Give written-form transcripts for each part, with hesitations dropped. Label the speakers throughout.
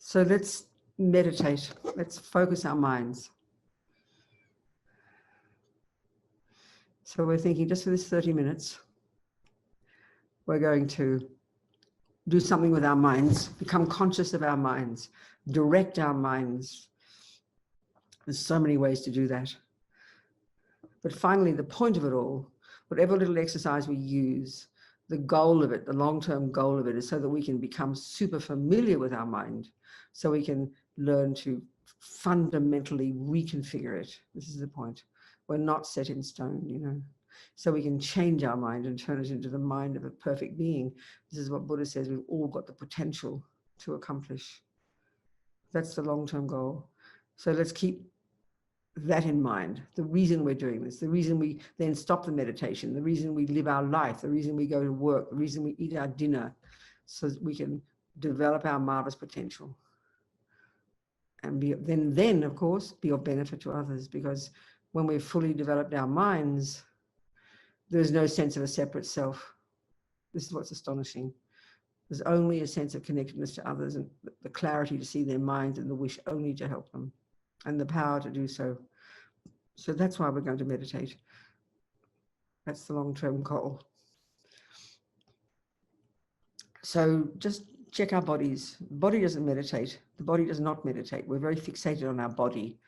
Speaker 1: So let's meditate. Let's focus our minds. So we're thinking just for this 30 minutes, we're going to do something with our minds, become conscious of our minds, direct our minds. There's so many ways to do that. But finally, the point of it all, whatever little exercise we use, the goal of it, the long-term goal of it is so that we can become super familiar with our mind, so we can learn to fundamentally reconfigure it. This is the point. We're not set in stone, you know. So we can change our mind and turn it into the mind of a perfect being. This is what Buddha says, we've all got the potential to accomplish. That's the long-term goal. So let's keep that in mind, the reason we're doing this, the reason we then stop the meditation, the reason we live our life, the reason we go to work, the reason we eat our dinner, so that we can develop our marvelous potential and be then of course be of benefit to others. Because when we've fully developed our minds, there's no sense of a separate self. This is what's astonishing. There's only a sense of connectedness to others and the clarity to see their minds and the wish only to help them and the power to do so. So that's why we're going to meditate. That's the long-term goal. So just check our bodies. The body doesn't meditate. The body does not meditate. We're very fixated on our body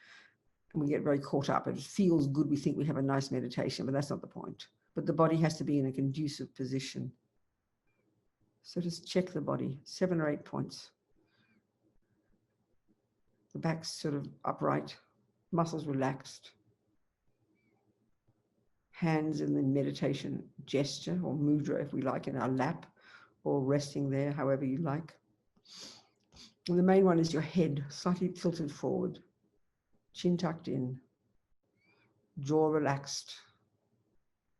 Speaker 1: and we get very caught up. It feels good. We think we have a nice meditation, but that's not the point. But the body has to be in a conducive position. So just check the body, 7 or 8 points. The back's sort of upright, muscles relaxed. Hands in the meditation gesture or mudra, if we like, in our lap, or resting there, however you like. And the main one is your head slightly tilted forward, chin tucked in, jaw relaxed,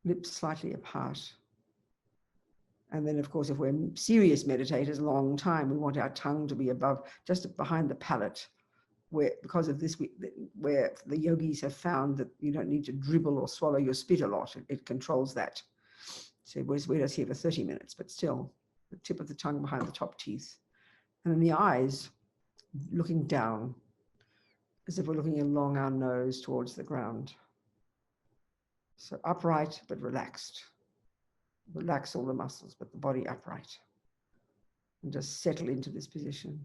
Speaker 1: lips slightly apart. And then, of course, if we're serious meditators, long time, we want our tongue to be above, just behind the palate, where, because of this, where the yogis have found that you don't need to dribble or swallow your spit a lot. It controls that. So we're just here for 30 minutes, but still, the tip of the tongue behind the top teeth. And then the eyes looking down, as if we're looking along our nose towards the ground. So upright, but relaxed. Relax all the muscles, but the body upright. And just settle into this position.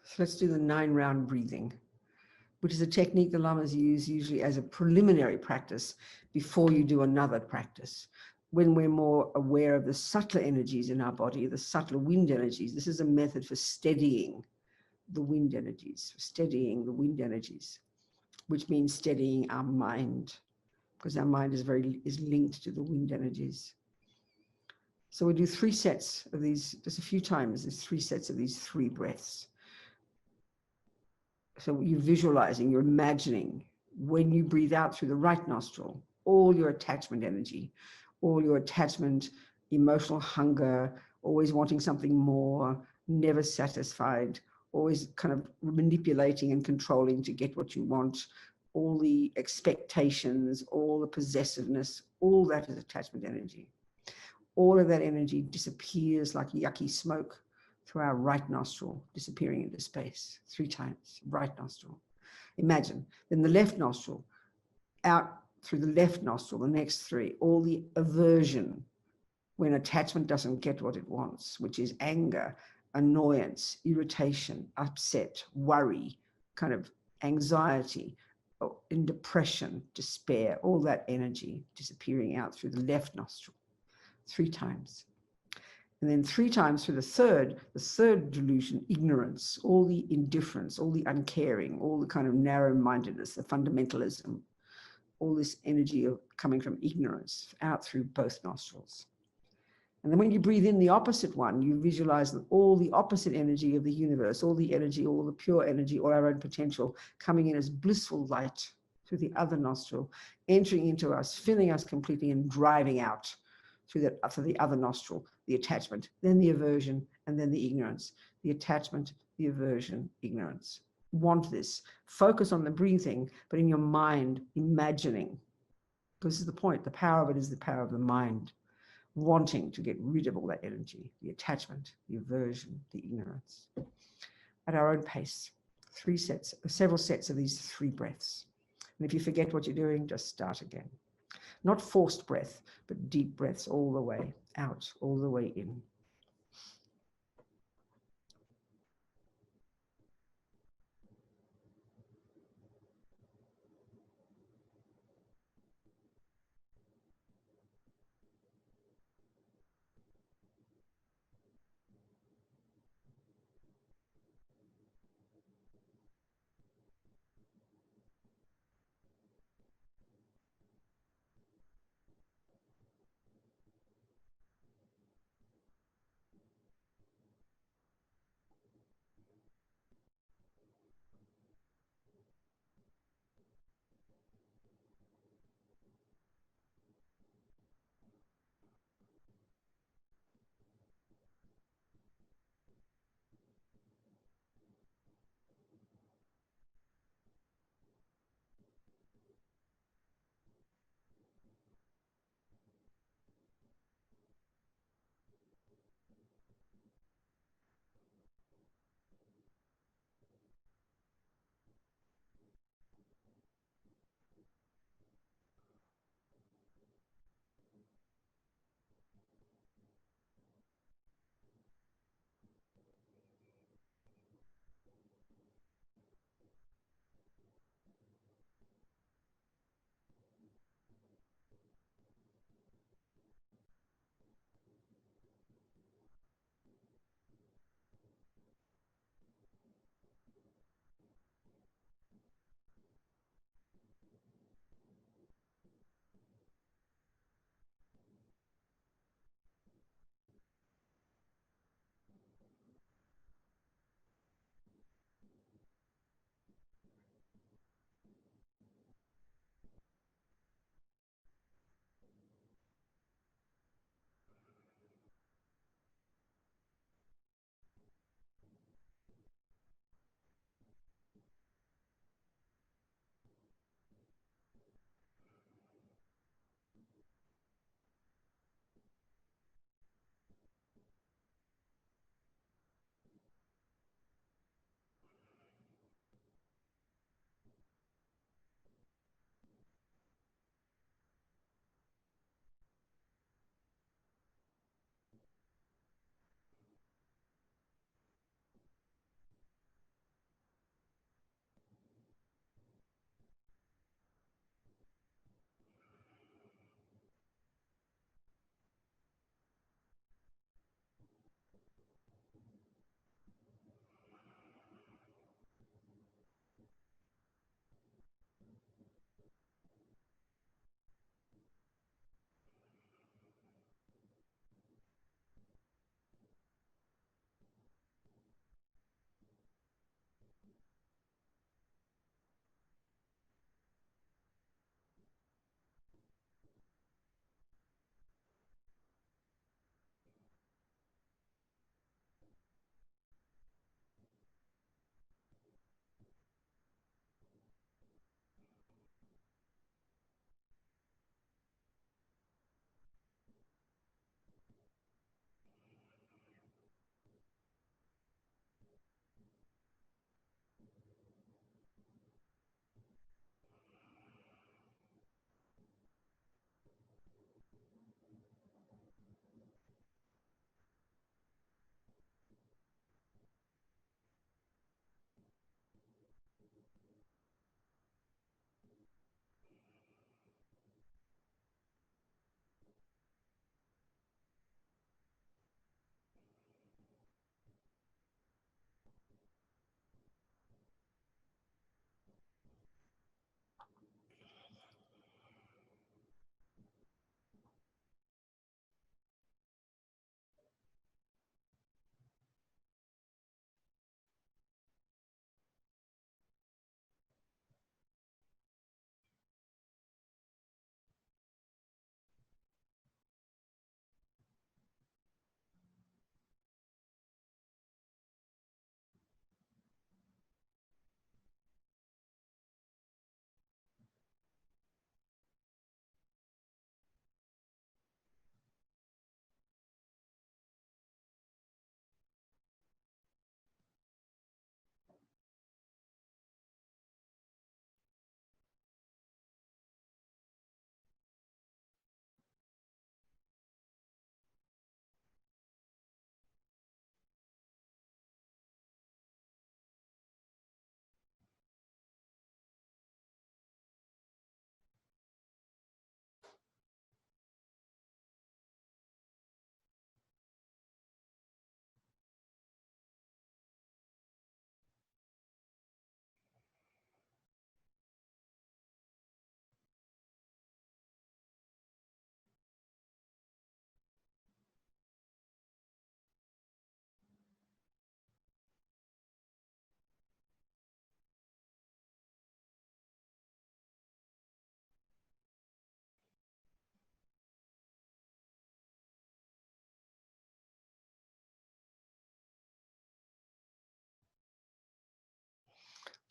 Speaker 1: So let's do the 9-round breathing, which is a technique the lamas use usually as a preliminary practice before you do another practice. When we're more aware of the subtler energies in our body, the subtler wind energies, this is a method for steadying the wind energies, which means steadying our mind, because our mind is linked to the wind energies. So we do 3 sets of these, just a few times, there's 3 sets of these 3 breaths. So you're visualizing, you're imagining when you breathe out through the right nostril, all your attachment energy, all your attachment, emotional hunger, always wanting something more, never satisfied, always kind of manipulating and controlling to get what you want, all the expectations, all the possessiveness, all that is attachment energy. All of that energy disappears like yucky smoke through our right nostril, disappearing into space 3 times, right nostril. Imagine, then the left nostril, out through the left nostril, the next 3, all the aversion, when attachment doesn't get what it wants, which is anger, annoyance, irritation, upset, worry, kind of anxiety, in depression, despair, all that energy disappearing out through the left nostril 3 times. And then 3 times through the third delusion, ignorance, all the indifference, all the uncaring, all the kind of narrow-mindedness, the fundamentalism, all this energy of coming from ignorance out through both nostrils. And then when you breathe in the opposite one, you visualize that all the opposite energy of the universe, all the energy, all the pure energy, all our own potential coming in as blissful light through the other nostril, entering into us, filling us completely and driving out through the other nostril, the attachment, then the aversion, and then the ignorance. The attachment, the aversion, ignorance. Want this. Focus on the breathing, but in your mind, imagining. Because this is the point. The power of it is the power of the mind. wanting to get rid of all that energy, the attachment, the aversion, the ignorance, at our own pace. Several sets of these 3 breaths. And if you forget what you're doing, just start again. Not forced breath, but deep breaths all the way out, all the way in.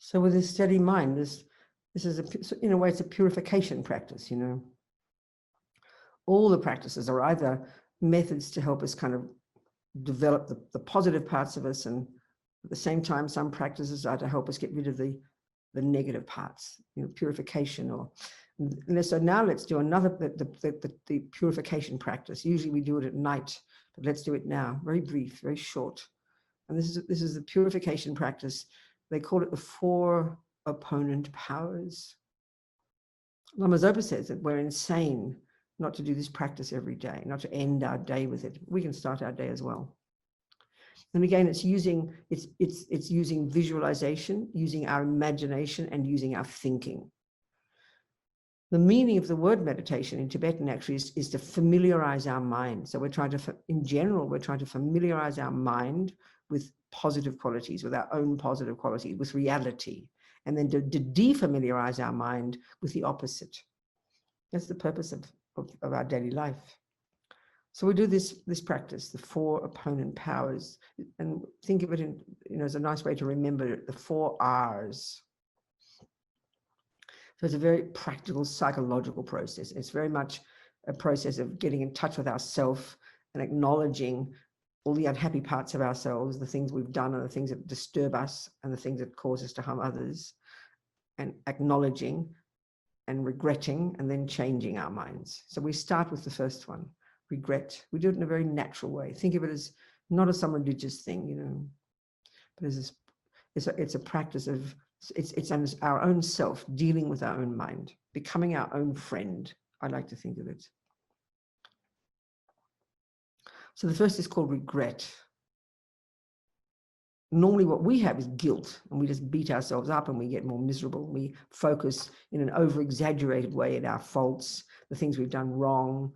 Speaker 1: So with this steady mind, this is, in a way, it's a purification practice, All the practices are either methods to help us kind of develop the positive parts of us, and at the same time, some practices are to help us get rid of the negative parts, purification. So now let's do another, the purification practice. Usually we do it at night, but let's do it now. Very brief, very short. And this is the purification practice. They call it the 4 opponent powers. Lama Zopa says that we're insane not to do this practice every day, not to end our day with it. We can start our day as well. And again, it's using visualization, using our imagination, and using our thinking. The meaning of the word meditation in Tibetan actually is to familiarize our mind. So we're trying to familiarize our mind with positive qualities, with our own positive qualities, with reality, and then to defamiliarize our mind with the opposite. That's the purpose of our daily life. So we do this practice, the 4 opponent powers, and think of it as a nice way to remember it, the 4 R's. So it's a very practical psychological process. It's very much a process of getting in touch with ourself and acknowledging all the unhappy parts of ourselves, the things we've done and the things that disturb us and the things that cause us to harm others, and acknowledging and regretting and then changing our minds. So we start with the first one, regret. We do it in a very natural way. Think of it as not as some religious thing, but as it's a practice of, it's our own self dealing with our own mind, becoming our own friend. I like to think of it. So the first is called regret. Normally what we have is guilt, and we just beat ourselves up and we get more miserable. We focus in an over-exaggerated way at our faults, the things we've done wrong,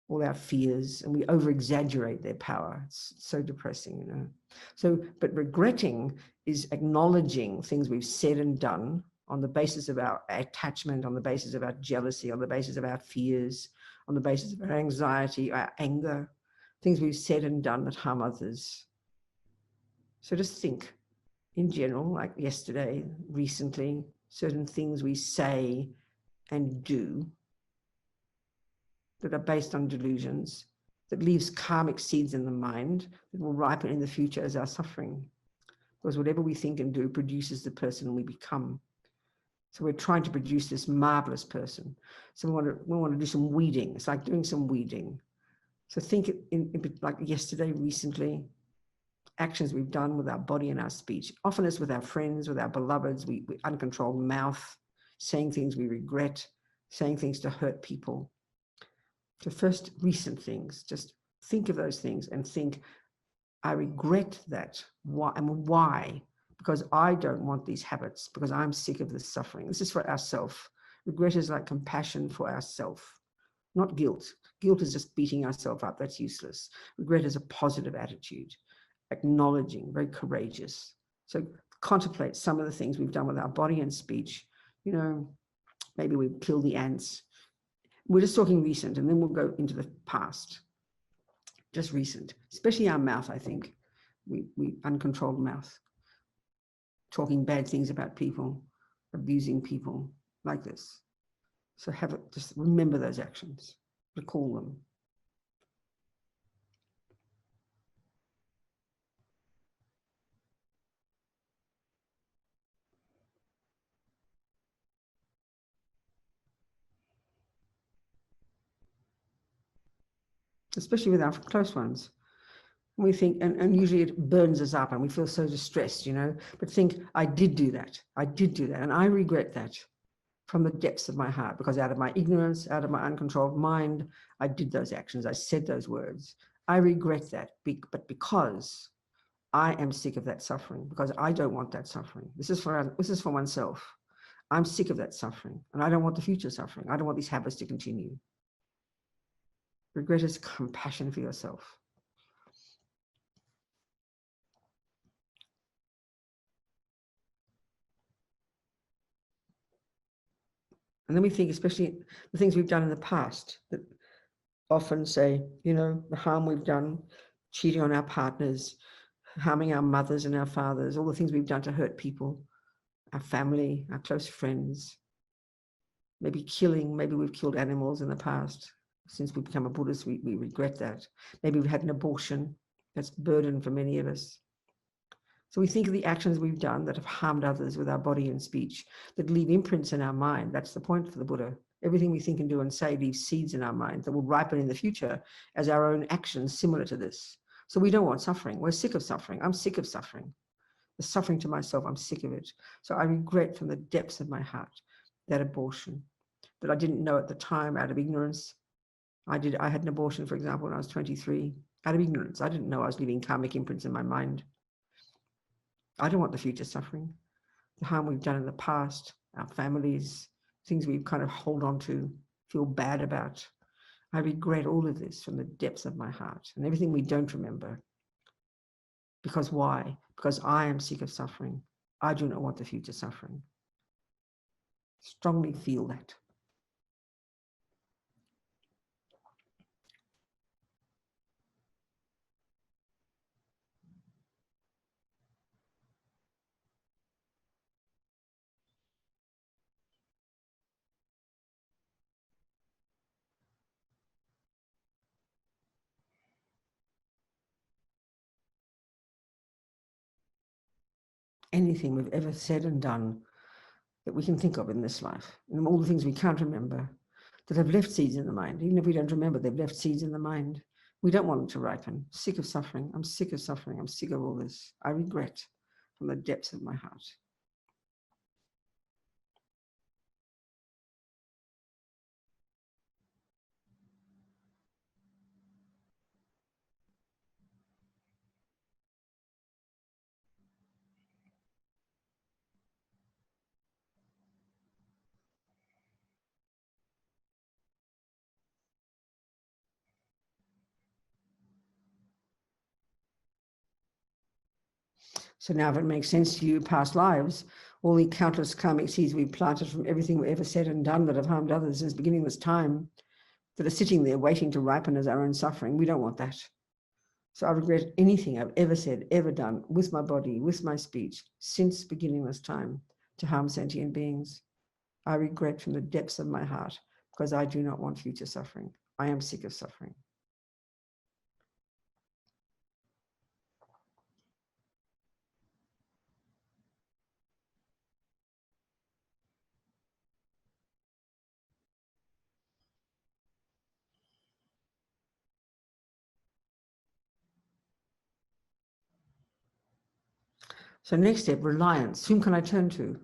Speaker 1: all our fears, and we over-exaggerate their power. It's so depressing, So, but regretting is acknowledging things we've said and done on the basis of our attachment, on the basis of our jealousy, on the basis of our fears, on the basis of our anxiety, our anger, things we've said and done that harm others. So just think, in general, like yesterday, recently, certain things we say and do that are based on delusions, that leaves karmic seeds in the mind that will ripen in the future as our suffering. Because whatever we think and do produces the person we become. So we're trying to produce this marvelous person. So we want to do some weeding. It's like doing some weeding. So think like yesterday, recently, actions we've done with our body and our speech. Often it's with our friends, with our beloveds, we uncontrolled mouth, saying things we regret, saying things to hurt people. So first, recent things, just think of those things and think, I regret that. Why? Because I don't want these habits, because I'm sick of this suffering. This is for ourself. Regret is like compassion for ourself, not guilt. Guilt is just beating ourselves up. That's useless. Regret is a positive attitude, acknowledging, very courageous. So contemplate some of the things we've done with our body and speech. Maybe we've killed the ants. We're just talking recent, and then we'll go into the past. Just recent, especially our mouth, I think. We uncontrolled mouth, talking bad things about people, abusing people, like this. So just remember those actions, recall them. Especially with our close ones. We think, and usually it burns us up and we feel so distressed, but think, I did do that, and I regret that from the depths of my heart, because out of my ignorance, out of my uncontrolled mind, I did those actions, I said those words. I regret that, but because I am sick of that suffering, because I don't want that suffering. This is for oneself. I'm sick of that suffering, and I don't want the future suffering. I don't want these habits to continue. Regret is compassion for yourself. And then we think, especially the things we've done in the past, that often say, the harm we've done, cheating on our partners, harming our mothers and our fathers, all the things we've done to hurt people, our family, our close friends, maybe killing, maybe we've killed animals in the past. Since we become a Buddhist, we regret that. Maybe we've had an abortion. That's burden for many of us. So we think of the actions we've done that have harmed others with our body and speech, that leave imprints in our mind. That's the point for the Buddha. Everything we think and do and say leaves seeds in our mind that will ripen in the future as our own actions similar to this. So we don't want suffering. We're sick of suffering. I'm sick of suffering. The suffering to myself, I'm sick of it. So I regret from the depths of my heart that abortion that I didn't know at the time out of ignorance. I had an abortion, for example, when I was 23, out of ignorance. I didn't know I was leaving karmic imprints in my mind. I don't want the future suffering, the harm we've done in the past, our families, things we kind of hold on to, feel bad about. I regret all of this from the depths of my heart and everything we don't remember. Because why? Because I am sick of suffering. I do not want the future suffering. Strongly feel that. Anything we've ever said and done that we can think of in this life, and all the things we can't remember, that have left seeds in the mind. Even if we don't remember, they've left seeds in the mind. We don't want them to ripen. Sick of suffering. I'm sick of suffering. I'm sick of all this. I regret from the depths of my heart. So now if it makes sense to you, past lives, all the countless karmic seeds we've planted from everything we ever said and done that have harmed others since beginningless time, that are sitting there waiting to ripen as our own suffering, we don't want that. So I regret anything I've ever said, ever done with my body, with my speech, since beginningless time to harm sentient beings. I regret from the depths of my heart because I do not want future suffering. I am sick of suffering. So next step, reliance. Whom can I turn to?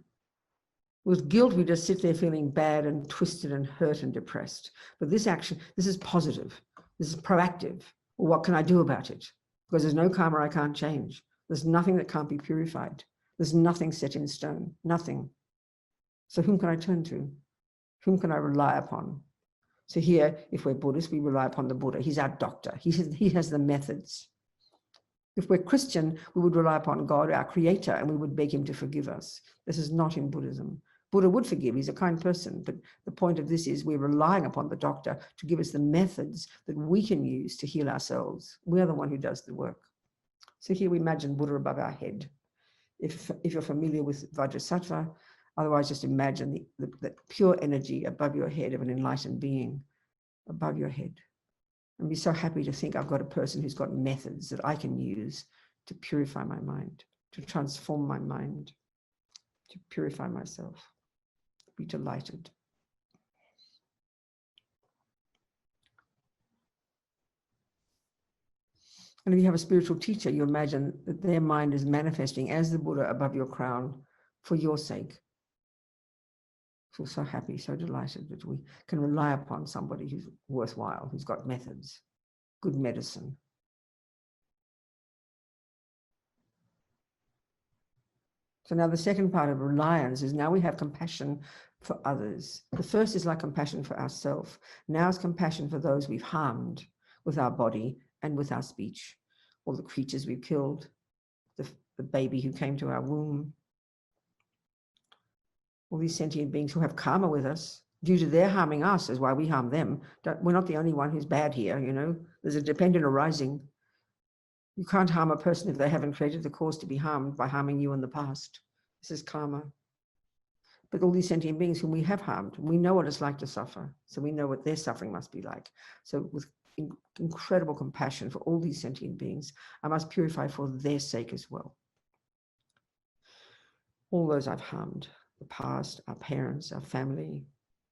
Speaker 1: With guilt, we just sit there feeling bad and twisted and hurt and depressed. But this action, this is positive. This is proactive. Well, what can I do about it? Because there's no karma I can't change. There's nothing that can't be purified. There's nothing set in stone, nothing. So whom can I turn to? Whom can I rely upon? So here, if we're Buddhists, we rely upon the Buddha. He's our doctor. He has the methods. If we're Christian, we would rely upon God, our creator, and we would beg him to forgive us. This is not in Buddhism. Buddha would forgive. He's a kind person. But the point of this is we're relying upon the doctor to give us the methods that we can use to heal ourselves. We are the one who does the work. So here we imagine Buddha above our head. If you're familiar with Vajrasattva, otherwise just imagine the pure energy above your head of an enlightened being above your head. And be so happy to think I've got a person who's got methods that I can use to purify my mind, to transform my mind, to purify myself. Be delighted. And if you have a spiritual teacher, you imagine that their mind is manifesting as the Buddha above your crown for your sake. Feel so happy, so delighted that we can rely upon somebody who's worthwhile, who's got methods, good medicine. So now the second part of reliance is now we have compassion for others. The first is like compassion for ourselves. Now it's compassion for those we've harmed with our body and with our speech, all the creatures we've killed, the baby who came to our womb, all these sentient beings who have karma with us. Due to their harming us is why we harm them. We're not the only one who's bad here, you know. There's a dependent arising. You can't harm a person if they haven't created the cause to be harmed by harming you in the past. This is karma. But all these sentient beings whom we have harmed, we know what it's like to suffer. So we know what their suffering must be like. So with incredible compassion for all these sentient beings, I must purify for their sake as well. All those I've harmed, the past, our parents, our family,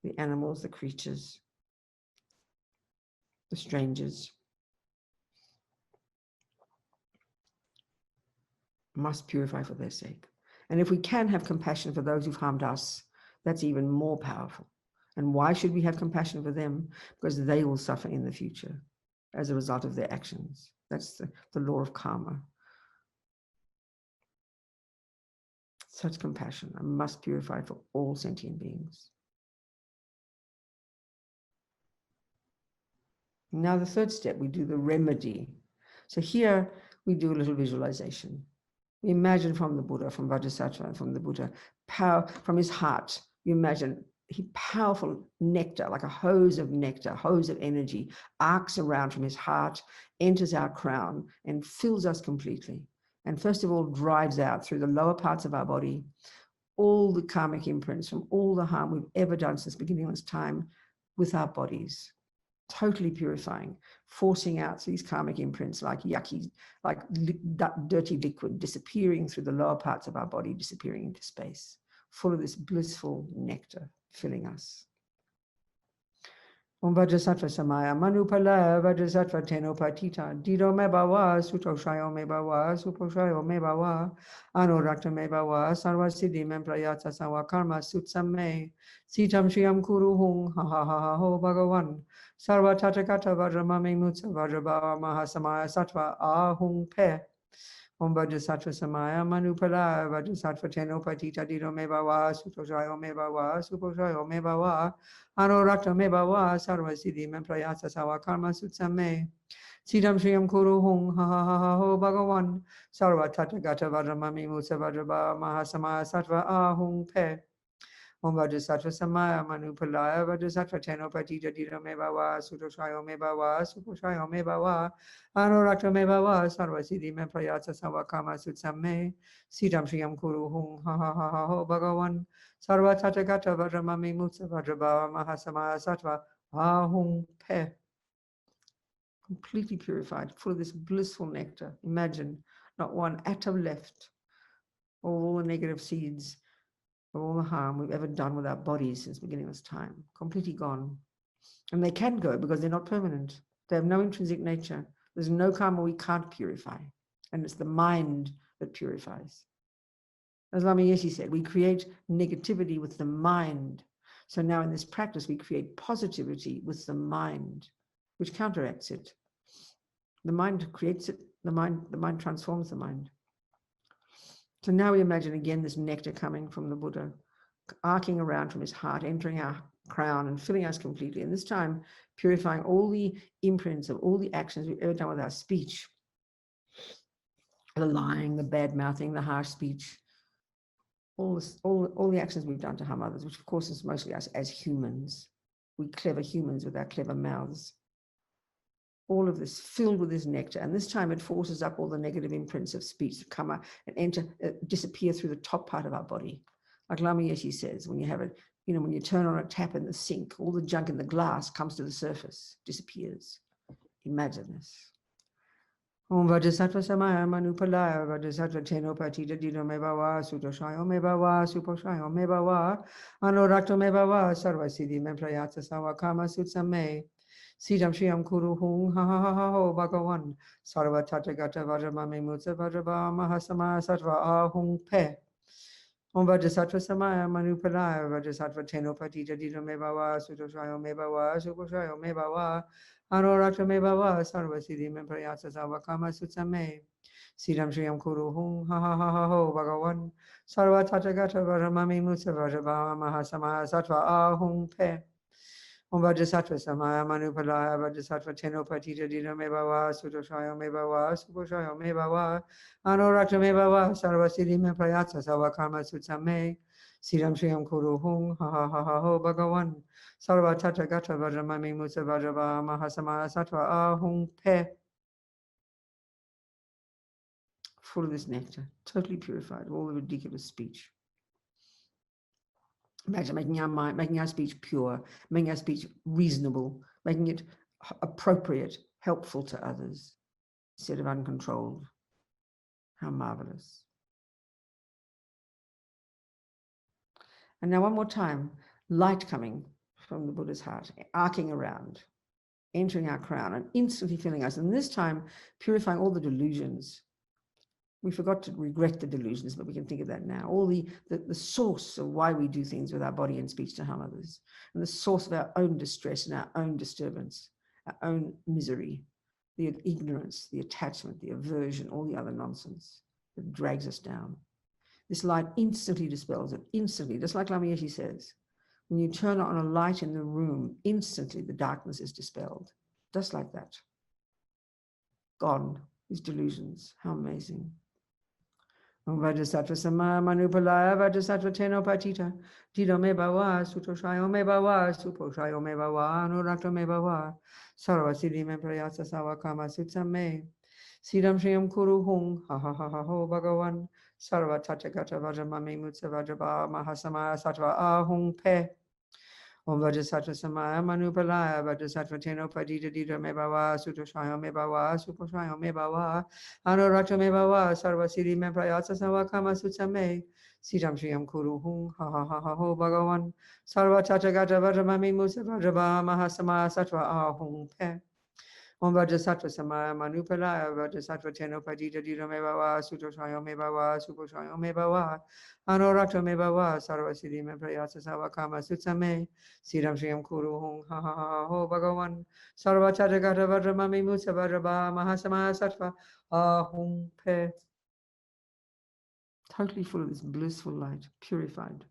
Speaker 1: the animals, the creatures, the strangers, must purify for their sake. And if we can have compassion for those who've harmed us, that's even more powerful. And why should we have compassion for them? Because they will suffer in the future as a result of their actions. That's the law of karma. Such compassion. I must purify for all sentient beings. Now the third step, we do the remedy. So here we do a little visualization. We imagine from the Buddha, from Vajrasattva, from the Buddha, power from his heart. You imagine powerful nectar, like a hose of nectar, hose of energy, arcs around from his heart, enters our crown and fills us completely. And first of all, drives out through the lower parts of our body all the karmic imprints from all the harm we've ever done since the beginning of this time with our bodies. Totally purifying, forcing out these karmic imprints like yucky, like dirty liquid, disappearing through the lower parts of our body, disappearing into space, full of this blissful nectar filling us. Om Vajrasattva Samaya Manupala Vajrasattva Teno Patita Dido me bawa Sutoshayo me bawa Suposhayo me bawa Anorakta me bawa Sarva Siddhi me prayata sawa karma sutsam me Sitam Shriyam Kuru Hung Ha Ha Ha Ha Ho Bhagavan Sarva Tatakata Vajramami Mutsa Vajrabhava Mahasamaya Sattva Ahung Pe Om Vajrasattva Samaya Manupala Vajrasattva Teno Patita Dido me bawa Sutoshayo me bawa Suposhayo me bawa Anorakta me bawa sarva siddhi me prayasa sawa karma sutsam me Siddham shriyam kuru hung ha ha ha ha ho bhagavan sarva tathagata vajramami musa vajrabha mahasamaya sattva ahung pe Om Vajrasattva Samaya Manupalaya Vajrasattva Teno Patita Dita me bawa Sutoshayo me bawa Suposhayo me bawa Anorakta me bawa sarva siddhi me prayasa sawa karma sutsam me Siddham shriyam kuru hung ha ha ha ha ho bhagavan Sarva Tathagata Vajramami Mutsa Vajrabhava Mahasamaya Sattva Ahung Pe. Completely purified, full of this blissful nectar. Imagine, not one atom left. All the negative seeds of all the harm we've ever done with our bodies since the beginning of this time. Completely gone. And they can go because they're not permanent. They have no intrinsic nature. There's no karma we can't purify. And it's the mind that purifies. As Lama Yeshe said, we create negativity with the mind. So now in this practice, we create positivity with the mind, which counteracts it. The mind creates it, the mind transforms the mind. So now we imagine again this nectar coming from the Buddha, arcing around from his heart, entering our crown and filling us completely. And this time, purifying all the imprints of all the actions we've ever done with our speech. The lying, the bad mouthing, the harsh speech. All the actions we've done to harm others, which of course is mostly us as humans. We clever humans with our clever mouths. All of this filled with this nectar. And this time it forces up all the negative imprints of speech to come up and disappear through the top part of our body. Like Lama Yeshe says, when you have it, when you turn on a tap in the sink, all the junk in the glass comes to the surface, disappears. Imagine this. Om Vajrasattva Samaya Manupalaya Vajrasattva Teno Patita Dido me bawa Sutoshayo me bawa Suposhayo me bawa Anorakta me bawa Sarva Siddhi me prayata sawa karma sutsam me Siddham shriyam kuru hung ha ha ha ha ho bhagavan Sarva tathagata vajramami mutsa vajrabha mahasamaya sattva ahung pe Om Vajrasattva Samaya Manupalaya Vajrasattva Teno Patita Dido me bawa Sutoshayo me bawa Suposhayo me bawa Anorakta me bawa sarva siddhi me prayasa sawa karma sutsam me Siddham shriyam kuru hung ha ha ha ha ho bhagavan sarva tathagata vajramami mutsa vajrabha mahasamaya sattva ahung pe Om Vajrasattva Samaya Manupalaya Vajrasattva Teno Patita Dita me bawa Sutoshayo me bawa Suposhayo me bawa Anorakta me bawa sarva siddhi me prayasa sawa karma sutsam me Siddham shriyam kuru hung ha ha ha ha ho bhagavan Sarva Tathagata Vajramami Mutsa Vajrabha Mahasamaya Sattva Ahung Pe. Full of this nectar, totally purified of all the ridiculous speech. Imagine making our mind, making our speech pure, making our speech reasonable, making it appropriate, helpful to others, instead of uncontrolled. How marvelous. And now one more time, light coming from the Buddha's heart, arcing around, entering our crown and instantly filling us. And this time, purifying all the delusions. We forgot to regret the delusions, but we can think of that now. All the source of why we do things with our body and speech to harm others, and the source of our own distress and our own disturbance, our own misery, the ignorance, the attachment, the aversion, all the other nonsense that drags us down. This light instantly dispels it, instantly, just like Lama Yeshe says. When you turn on a light in the room, instantly the darkness is dispelled. Just like that. Gone, these delusions. How amazing. Vajrasattva sama manupalaya vajrasattva teno patita dido me bhava sutoshayo me bhava suposhayo me bhava anurakta me bhava sarva siddhi me prayasa savakama sutsa me siddham shriyam kuru hung ha ha ha ha ho bhagavan sarva tathagata vajramami mutsa vajrabha mahasamaya sattva ahung pe Om Vajrasattva samaya manupalaya Vajrasattva teno padita dita me bhava sutoshayo me bhava suposhayo me bhava anurakta me bhava sarva siddhi me prayasa savakama sutsa me siddham shriyam kuru hung ha ha ha ha ho bhagavan sarva tathagata vajramami mutsa vajrabha mahasamaya sattva ahung pe Om Vajrasattva samaya manupalaya Vajrasattva teno padita dita me bhava sutoshayo me bhava suposhayo me bhava anurakta me bhava sarva siddhi me prayasa savakama sutsa me siddham shriyam kuru hung ha ha ha ho bhagavan sarva tathagata vajramami mutsa vajrabha mahasamaya sattva ahung pe. Totally full of this blissful light, purified.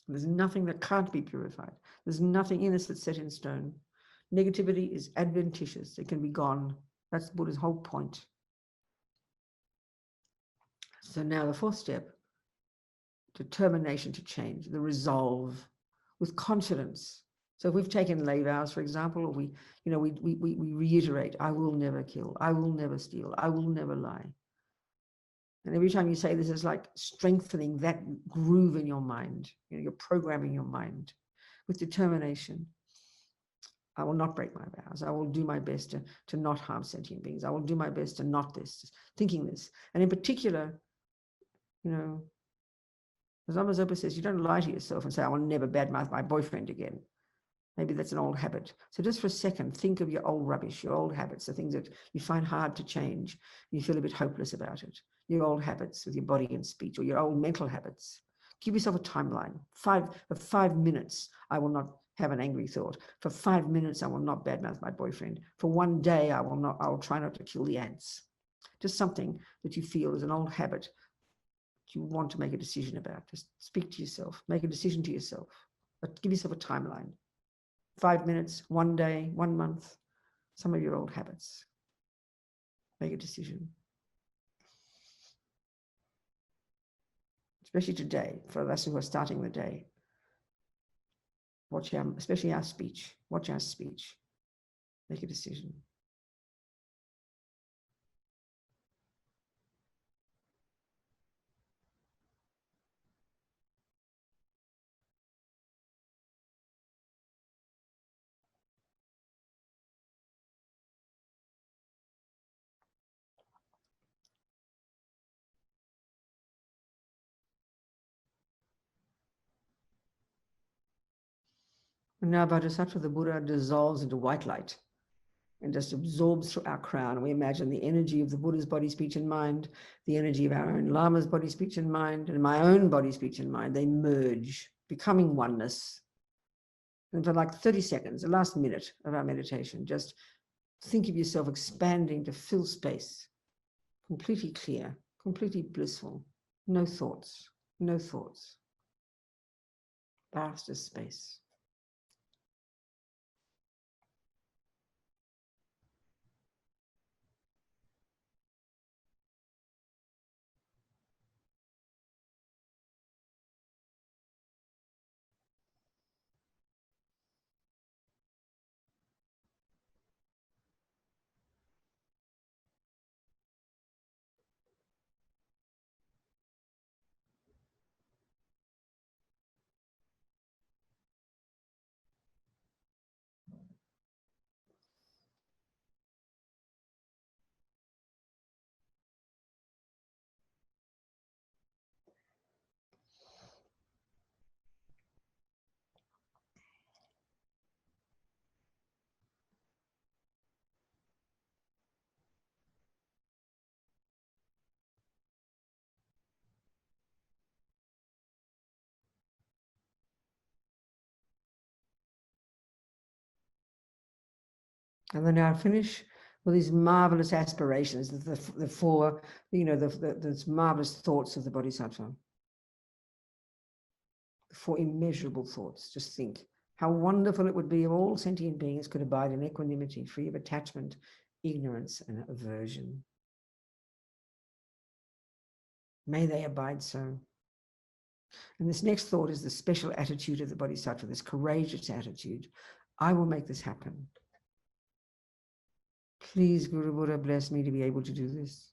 Speaker 1: There's nothing that can't be purified. There's nothing in us that's set in stone. Negativity is adventitious. It can be gone. That's Buddha's whole point. So now the fourth step, determination to change, the resolve with confidence. So if we've taken lay vows, for example, or we reiterate, I will never kill, I will never steal, I will never lie. And every time you say this, is like strengthening that groove in your mind. You're programming your mind with determination. I will not break my vows. I will do my best to not harm sentient beings. I will do my best to not this, thinking this. And in particular, as Lama Zopa says, you don't lie to yourself and say, I will never badmouth my boyfriend again. Maybe that's an old habit. So just for a second, think of your old rubbish, your old habits, the things that you find hard to change. You feel a bit hopeless about it. Your old habits with your body and speech, or your old mental habits. Give yourself a timeline. For 5 minutes, I will not have an angry thought. For 5 minutes, I will not badmouth my boyfriend. For 1 day, I will try not to kill the ants. Just something that you feel is an old habit you want to make a decision about. Just speak to yourself, make a decision to yourself, but give yourself a timeline. 5 minutes, 1 day, 1 month, some of your old habits. Make a decision. Especially today, for us who are starting the day. Watch especially our speech. Watch our speech. Make a decision. And now Bodhisattva, the Buddha, dissolves into white light and just absorbs through our crown. We imagine the energy of the Buddha's body, speech, and mind, the energy of our own Lama's body, speech, and mind, and my own body, speech, and mind. They merge, becoming oneness. And for like 30 seconds, the last minute of our meditation, just think of yourself expanding to fill space, completely clear, completely blissful, no thoughts, no thoughts, vast as space. And then I finish with these marvelous aspirations, the four, those marvelous thoughts of the Bodhisattva. The four immeasurable thoughts. Just think how wonderful it would be if all sentient beings could abide in equanimity, free of attachment, ignorance, and aversion. May they abide so. And this next thought is the special attitude of the Bodhisattva, this courageous attitude. I will make this happen. Please, Guru Buddha, bless me to be able to do this.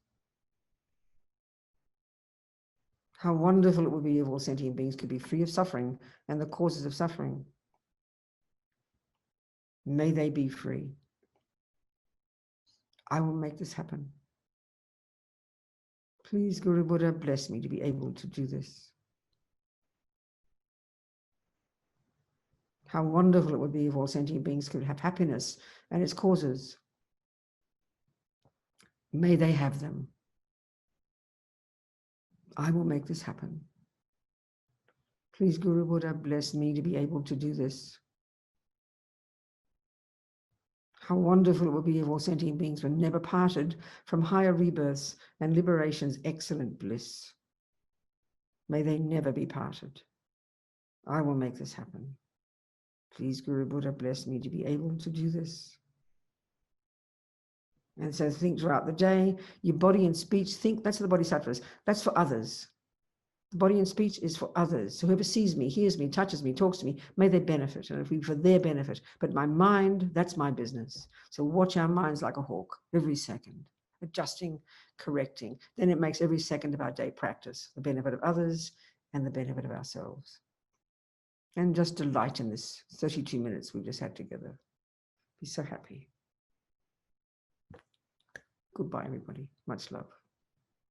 Speaker 1: How wonderful it would be if all sentient beings could be free of suffering and the causes of suffering. May they be free. I will make this happen. Please, Guru Buddha, bless me to be able to do this. How wonderful it would be if all sentient beings could have happiness and its causes. May they have them. I will make this happen. Please, Guru Buddha, bless me to be able to do this. How wonderful it would be if all sentient beings were never parted from higher rebirths and liberation's excellent bliss. May they never be parted. I will make this happen. Please, Guru Buddha, bless me to be able to do this. And so think throughout the day, your body and speech, think, that's the Bodhisattvas, that's for others. The body and speech is for others. So whoever sees me, hears me, touches me, talks to me, may they benefit, and it will be for their benefit. But my mind, that's my business. So watch our minds like a hawk every second, adjusting, correcting. Then it makes every second of our day practice, the benefit of others and the benefit of ourselves. And just delight in this 32 minutes we've just had together. Be so happy. Goodbye, everybody. Much love.